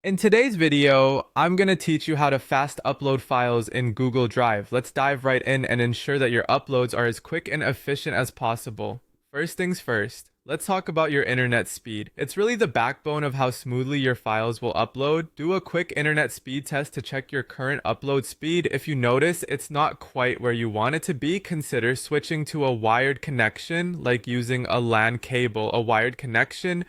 In today's video, I'm going to teach you how to fast upload files in Google Drive. Let's dive right in and ensure that your uploads are as quick and efficient as possible. First things first, let's talk about your internet speed. It's really the backbone of how smoothly your files will upload. Do a quick internet speed test to check your current upload speed. If you notice it's not quite where you want it to be, consider switching to a wired connection, like using a LAN cable. A wired connection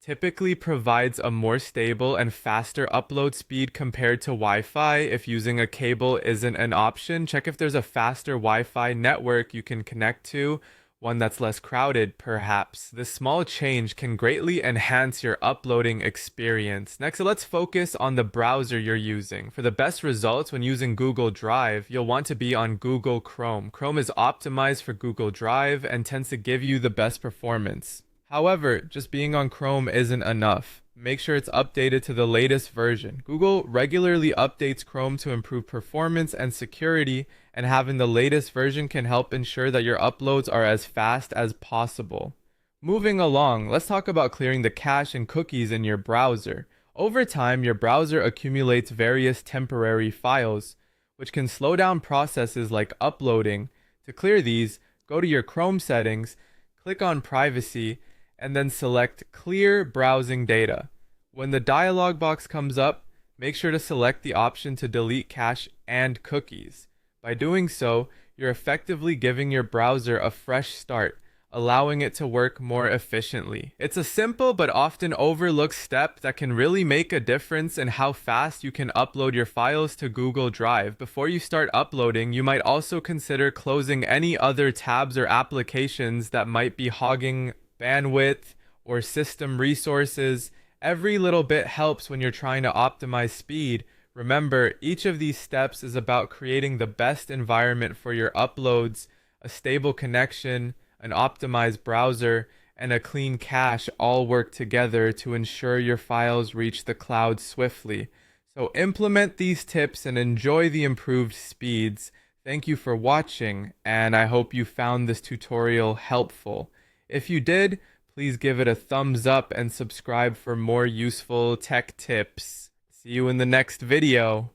typically provides a more stable and faster upload speed compared to Wi-Fi. If using a cable isn't an option, check if there's a faster Wi-Fi network you can connect to, one that's less crowded, perhaps. This small change can greatly enhance your uploading experience. Next, let's focus on the browser you're using. For the best results when using Google Drive, you'll want to be on Google Chrome. Chrome is optimized for Google Drive and tends to give you the best performance. However, just being on Chrome isn't enough. Make sure it's updated to the latest version. Google regularly updates Chrome to improve performance and security, and having the latest version can help ensure that your uploads are as fast as possible. Moving along, let's talk about clearing the cache and cookies in your browser. Over time, your browser accumulates various temporary files, which can slow down processes like uploading. To clear these, go to your Chrome settings, click on Privacy, and then select Clear Browsing Data. When the dialog box comes up, make sure to select the option to delete cache and cookies. By doing so, you're effectively giving your browser a fresh start, allowing it to work more efficiently. It's a simple but often overlooked step that can really make a difference in how fast you can upload your files to Google Drive. Before you start uploading, you might also consider closing any other tabs or applications that might be hogging bandwidth or system resources. Every little bit helps when you're trying to optimize speed. Remember, each of these steps is about creating the best environment for your uploads. A stable connection, an optimized browser, and a clean cache all work together to ensure your files reach the cloud swiftly. So implement these tips and enjoy the improved speeds. Thank you for watching, and I hope you found this tutorial helpful. If you did, please give it a thumbs up and subscribe for more useful tech tips. See you in the next video.